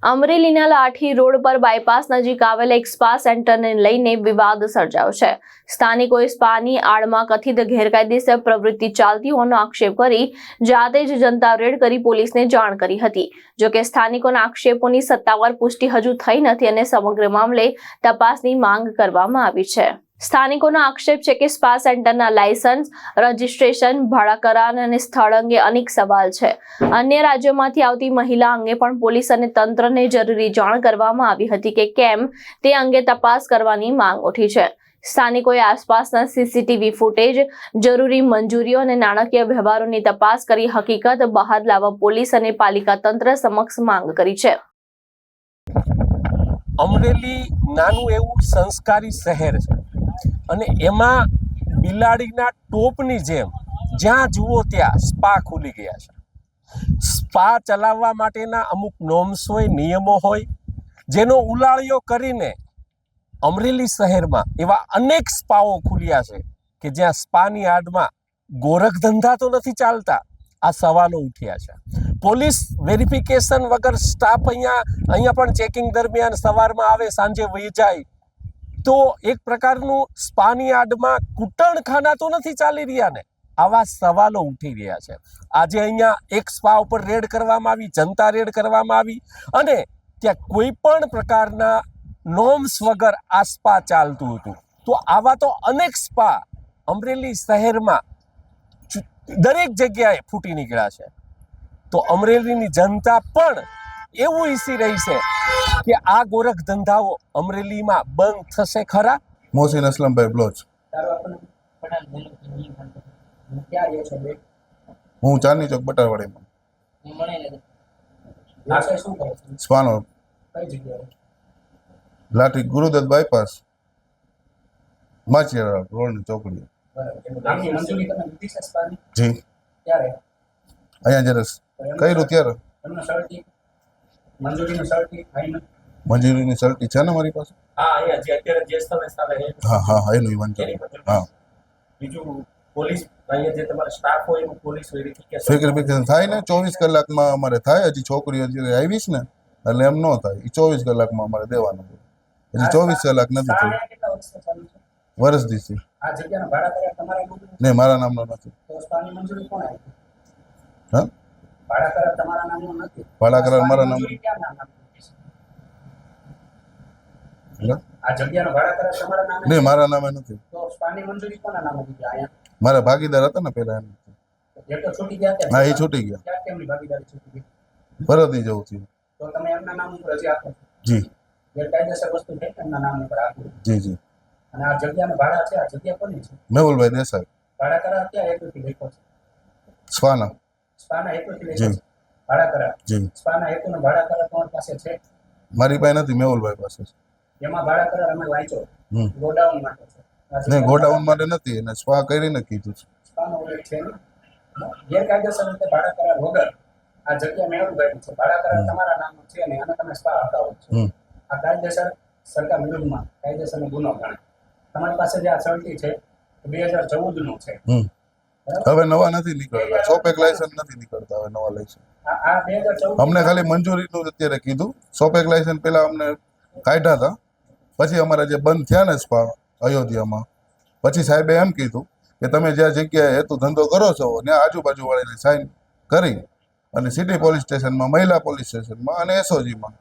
અમરેલીના લાઠી રોડ પર બાયપાસ નજીક આવેલ એક સ્પા સેન્ટરને લઈને વિવાદ સર્જાયો છે। સ્થાનિકોએ સ્પાની આડમાં કથિત ગેરકાયદેસર પ્રવૃત્તિ ચાલતી હોવાનો આક્ષેપ કરી જાતે જ જનતા રેડ કરી પોલીસને જાણ કરી હતી। જો કે સ્થાનિકોના આક્ષેપોની સત્તાવાર પુષ્ટિ હજુ થઈ નથી અને સમગ્ર મામલે તપાસની માંગ કરવામાં આવી છે। સ્થાનિકોનો આક્ષેપ છે કે સ્પા સેન્ટરના લાયસન્સ, રજીસ્ટ્રેશન, ભાડા કરાર અને સ્થળ અંગે અનેક સવાલ છે। અન્ય રાજ્યોમાંથી આવતી મહિલા અંગે પણ પોલીસ અને તંત્રને જરૂરી જાણ કરવામાં આવી હતી કે કેમ તે અંગે તપાસ કરવાની માંગ ઉઠી છે। સ્થાનિકોએ આસપાસના સીસીટીવી ફૂટેજ, જરૂરી મંજૂરીઓ અને નાણાકીય વ્યવહારોની તપાસ કરી હકીકત બહાર લાવવા પોલીસ અને પાલિકા તંત્ર સમક્ષ માંગ કરી છે। અમરેલી નાનું એવું સંસ્કારી શહેર છે અને એમાં બિલાડીના ટોપની જેમ જ્યાં જુઓ ત્યાં સ્પા ખુલી ગયા છે। સ્પા ચલાવવા માટેના અમુક નોર્મ્સ હોય, નિયમો હોય, જેનો ઉલાળ્યો કરીને અમરેલી શહેરમાં એવા અનેક સ્પાઓ ખુલ્યા છે કે જ્યાં સ્પાની આડમાં ગોરખ ધંધા તો નથી ચાલતા। આ સવાલો ઉઠ્યા છે। પોલીસ વેરિફિકેશન વગર સ્ટાફ અહીંયા પણ ચેકિંગ દરમિયાન સવારમાં આવે, સાંજે વહી જાય, તો એક પ્રકારનું સ્પાની આડમાં કૂટણખાના તો નથી ચાલી રહ્યા ને? આવા સવાલો ઉઠી રહ્યા છે। આજે અહીંયા એક સ્પા ઉપર રેડ કરવામાં આવી, જનતા રેડ કરવામાં આવી અને ત્યાં કોઈ પણ પ્રકારના નોર્મ્સ વગર આ સ્પા ચાલતું હતું। તો આવા તો અનેક સ્પા અમરેલી શહેરમાં દરેક જગ્યાએ ફૂટી નીકળ્યા છે। તો અમરેલીની જનતા પણ એવું ઈચ્છી રહી છે કે આ ગોરખ ધંધાઓ અમરેલીમાં બંધ થશે ખરા? મોહસિન અસલમભાઈ બ્લોચ। હું ચાંદની ચોક બટારવાડીમાં સ્પાનો લાઠી ગુરુદત્ત બાયપાસ માચિયારા રોડની ચોકડી। જી અહીંયા જરા કર્યું ત્યારે મંજૂરીની સર્ટી છે ને મારી પાસે? હા એનું મંજૂરી। હા બીજું પોલીસ અહીંયા જે તમારો સ્ટાફ હોય એનું પોલીસ વેરિફિકેશન થાય ને 24 કલાકમાં અમારે થાય। હજી છોકરીઓ જે આવીશ ને એટલે એમ ન થાય, એ 24 કલાકમાં અમારે દેવાનું છે। હજી 24 કલાક નથી થયું, વર્ષ દીથી। નહીં, મારા નામનો નથી। હા, ભાડા કરાર મારા નામ નહીં, મારા નામે નથી। મારા ભાગીદાર હતા ને પેલા, એમ। હા, એ છૂટી ગયા, ભરતી જવું થયું। જી જી જી। અને આ જગ્યાનું ભાડા છે, આ જગ્યા કોની છે? મેહુલભાઈ દેસાઈ। ભાડા કરાર ક્યાં હેતુથી લખ્યો છે? સ્પાના હેતુથી લખ્યો છે ભાડા કરાર? જી। સ્પાના હેતુનો ભાડા કરાર તમારી પાસે છે? મારી પાસે નથી, મેહુલભાઈ પાસે છે। એમાં ભાડા કરાર અમે વાંચ્યો, ગોડાઉન માટે છે। નહીં, ગોડાઉન માટે નથી, એને સ્પા કરીને કીધું છે। સ્પાનો ઉલ્લેખ છે ને? ગેરકાયદેસર રીતે ભાડા કરાર વગર આ જગ્યા મેહુલભાઈ છે, ભાડા કરાર તમારા નામનો છે ને અને તમે સ્પા હટાવો છો। આ કાયદેસર સરકાર વિરુદ્ધમાં કાયદેસરનો ગુનો ગણાય। તમારી પાસે જે આ સર્ટી છે 2014 નું છે। હવે નવા નથી નીકળતા, સોપેક લાયસન્સ નથી નીકળતા હવે નવા લાયસન્સ। આ 2014 અમને ખાલી મંજૂરીનું અત્યારે કીધું, સોપેક લાયસન્સ પેલા અમને કાઢ્યા હતા, પછી અમારા જે બંધ થયા ને સ્પા અયોધ્યામાં, પછી સાહેબે એમ કીધું કે તમે જ્યાં જગ્યાએ હેતુ ધંધો કરો છો ત્યાં આજુબાજુ વાળાને સાઇન કરી અને સિટી પોલીસ સ્ટેશનમાં, મહિલા પોલીસ સ્ટેશનમાં અને એસઓજીમાં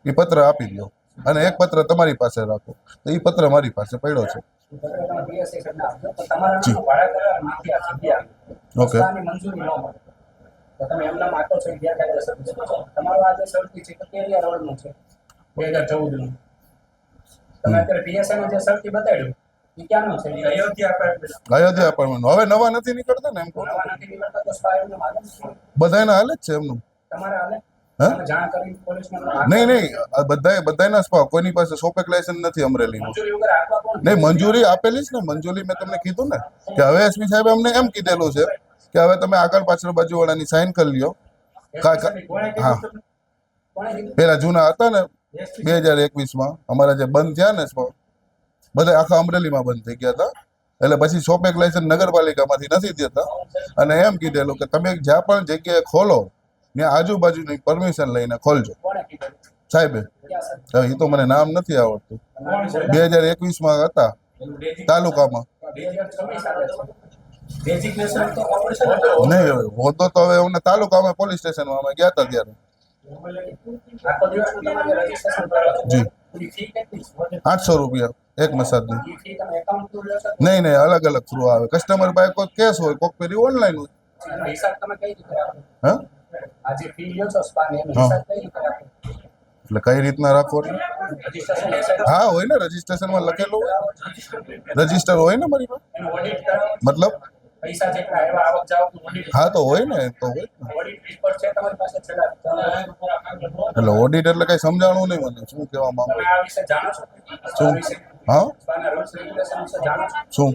એ પત્ર આપી દો અને એક પત્ર તમારી પાસે રાખો। તો એ પત્ર મારી પાસે પડ્યો છે। ઓકે, અયોધ્યા અપાર્ટમેન્ટ હવે નવા નથી નીકળતા ને? એમ કહું બધાના હાલે જ છે એમનું। નહીં, બધાના સ્પા, કોઈની પાસે સોપેક લાયસન્સ નથી અમરેલીમાં। નહીં, મંજૂરી આપેલી છે ને, મંજૂરી મેં તમને કીધું ને કે હવે એસપી સાહેબે અમને એમ કીધેલું છે કે હવે તમે આગળ પાછળ બાજુ વાળાની સાઇન કરી લ્યો। હા, પેલા જૂના હતા ને 2021માં અમારા જે બંધ થયા ને સ્પા, બધા આખા અમરેલીમાં બંધ થઈ ગયા હતા, એટલે પછી સોપેક લાયસન્સ નગરપાલિકામાંથી નથી દેતા અને એમ કીધેલું કે તમે જ્યાં પણ જગ્યાએ ખોલો ત્યાં આજુબાજુની પરમિશન લઈને ખોલજો। સાહેબે હવે એ તો મને નામ નથી આવડતું 2021 હતા તાલુકામાં ડેઝિગ્નેશન તો કોર્પોરેશન નહીં હવે હોતો તો હવે અમને તાલુકામાં પોલીસ સ્ટેશનમાં અમે ગયા હતા ત્યારે આખો દિવસનું તમારે રજીસ્ટ્રેશન કરાવો જી એની ફી કેટલી છે? 800 રૂપિયા એક મસાજની એ ફી તમે એકાઉન્ટ થ્રુ લો છો? નહીં અલગ અલગ થ્રુ આવે કસ્ટમર પાસે કોઈ કેસ હોય કોક પેલી ઓનલાઈન હોય એનો હિસાબ તમે કઈ રીતે રાખો? હા આ જે ફી લ્યો છો સ્પાની એનો હા. હિસાબ કઈ રીતે રાખો? એટલે કઈ રીતના રાખવો એટલે? રજીસ્ટ્રેશન એસઆઈ હા હોય ને રજીસ્ટ્રેશનમાં લખેલું હોય રજીસ્ટર હોય ને મારી પાસે એનું ઓડિટ કરાવો મતલબ પૈસા જેટલા એવા આવક જાવકનું ઓડિટ હા તો હોય ને તો હોય ને. ઓડિટ રિપોર્ટ છે તમારી પાસે છેલ્લા એટલે ઓડિટ એટલે કઈ સમજાણું નહીં મને શું કહેવા માંગુ તમે આ વિશે જાણો છો? શું? આ વિશે હા સ્પાના રૂલ્સ રેગ્યુલેશન વિશે જાણો છો? શું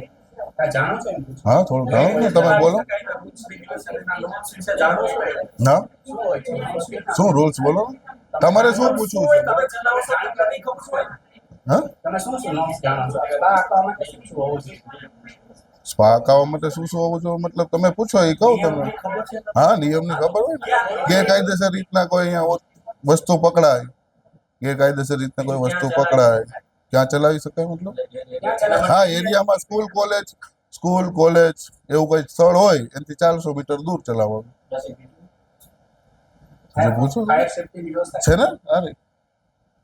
આ જાણો છો એમ પૂછું. હા થોડું જાણો ને તમે બોલો રૂલ્સ રેગ્યુલેશનના લોસ વિશે જાણો છો? હા શું હોય છે? શું રૂલ્સ બોલો તમારે શું પૂછવું છે તમે ચલાવો છો જાણકારી ખબર હોય. હા તમે શું નોમ્સ જાણો છો? આ આપવા માટે શું હોવું જોઈએ? સ્પા અકાવવા માટે શું હોવું જોઈએ મતલબ તમે પૂછો એ કહું તમને ખબર છે? હા નિયમની ખબર હોય ને ગેરકાયદેસર રીતના કોઈ અહીંયા વસ્તુ પકડાય ગેરકાયદેસર રીતના કોઈ વસ્તુ પકડાય ક્યાં ચલાવી શકાય મતલબ હા એરિયામાં સ્કૂલ કોલેજ એવું કોઈ સ્થળ હોય એનાથી 400 મીટર દૂર ચલાવવાનું હજુ પૂછો ફાયર સેફ્ટીની વ્યવસ્થા છે ને અરે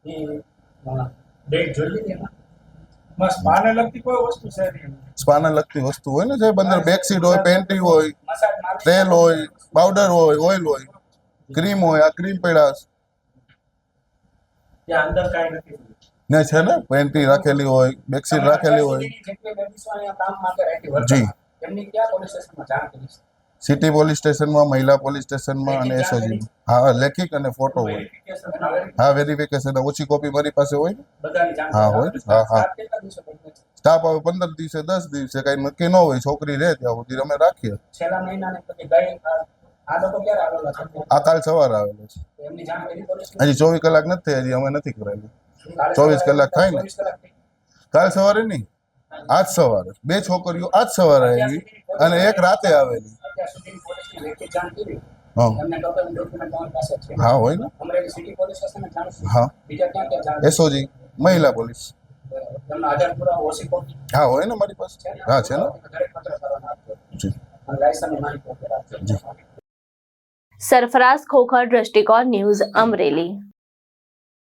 એ ડેટ જોઈ લીધી એમાં? બસ પાને લગતી કોઈ વસ્તુ છે નહીં. સ્પાને લગતી વસ્તુ હોય ને સાહેબ અંદર બેકસીટ હોય પેન્ટી હોય મસાજ મારી તેલ હોય પાવડર હોય ઓઇલ હોય ક્રીમ હોય આ ક્રીમ પેડાસ ત્યાં અંદર કાંઈ નથી. ને છે ને પેન્ટી રાખેલી હોય બેકસીટ રાખેલી હોય જેટલી લેડીઝો અહીંયા કામ માટે રહેતી જી. વર્તમાન એમની ક્યાં પોલીસ સ્ટેશનમાં જાણ કરી છે? સિટી પોલીસ સ્ટેશનમાં મહિલા પોલીસ સ્ટેશનમાં અને એસઓજી હા લેખિત અને ફોટો હોય વેરિફિકેશન એના હા વેરિફિકેશન ઓછી કોપી મારી પાસે હોય ને બધાની જાણ હા, હોય. હા, હા. કેટલા દિવસો પછી? સ્ટાફ આવે 15 દિવસે 10 દિવસે કઈ નક્કી ન હોય છોકરી રહે ત્યાં સુધી અમે રાખીએ છેલ્લા મહિનાને પછી ગઈ આ લોકો ક્યારે આવેલા છે? આ કાલ સવારે આવેલો છે તો એમની જાણ કરી પોલીસ હજી 24 કલાક નથી થઈ હજી અમે નથી કરાવી 24 કલાક થાય ને. 24 કલાક થઈ. કાલ સવારે નહીં આજ સવારે બે છોકરીઓ આજ સવારે આવી અને એક રાતે આવેલી અત્યાર સુધી પોલીસને લેખિત જાણ કરી હા એમને ડોક્યુમેન્ટ તમારી પાસે છે? હા હોય ને અમરેલી સિટી પોલીસ સ્ટેશને જાણ છે? હા બીજા ક્યાં ક્યાં જાણ એસઓજી મહિલા પોલીસ એમના આધાર પુરાવા ઓછી કોપી હા હોય ને મારી પાસે હા છે ને દરેક પત્રકારોને આપજો જી અને લાયસન્સની માહિતી આપજો. સરફરાઝ ખોખર, દ્રષ્ટિકોણ ન્યૂઝ, અમરેલી.